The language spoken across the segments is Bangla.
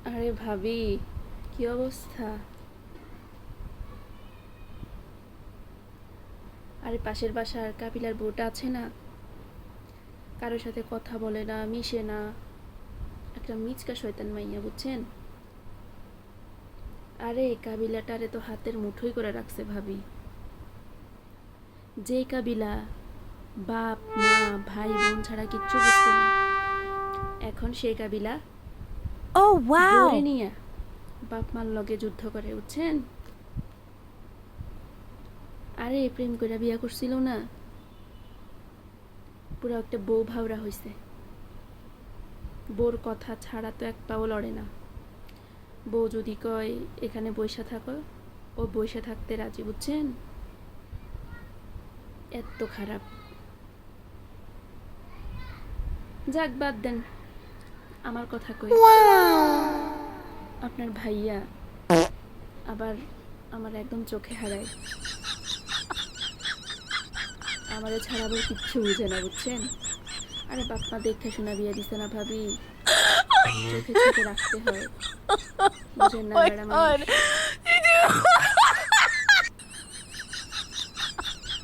আরে ভাবি, কি অবস্থা? আরে পাশের বাসার কাবিলার বউটা আছে না, কারোর সাথে কথা বলে না, মিশে না, একটা মিচকা শয়তান মাইয়া, বুঝছেন? আরে কাবিলাটারে তো হাতের মুঠোই করে রাখছে ভাবি। যে কাবিলা বাপ মা ভাই বোন ছাড়া কিচ্ছু বুঝতো না, এখন সেই কাবিলা Oh, বউরে wow. নিয়ে বাপ মার লগে যুদ্ধ করে, বুঝছেন? আরে প্রেম করে বিয়া করছিল না, পুরো একটা বউ ভাওরা হইছে। বউর কথা ছাড়া তো এক পাও লড়ে না। বউ যদি কয় এখানে বইসা থাকো, ও বইসা থাকতে রাজি, বুঝছেন? এত খারাপ। যাক বাদ দেন, আমার কথা কই। Wow. আপনার ভাইয়া আবার আমার একদম চোখে হারায়, আমারে ছাড়া আবার কিচ্ছু বুঝে না, বুঝছেন? আরে বাপ্পা দেখে শোনা বিয়ে দিছে না ভাবি, চোখে চোখে রাখতে হয়, বুঝেন না Oh my বেড়া মানুষ। god.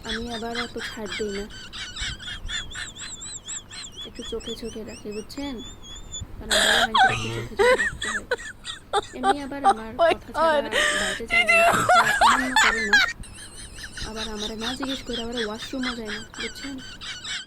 আমি আবার অত ছাড় দিই না, একটু চোখে চোখে রাখি, বুঝছেন? কারণ বড় মানুষের একটু চোখে চোখে রাখতে হয়। এমনি আবার আমার Oh my কথা ছাড়া god. বাইরে যায় না, কথা অমান্য করে না, আবার আমারে না জিজ্ঞেস করে আবার ওয়াশরুমও যায় না, বুঝছেন?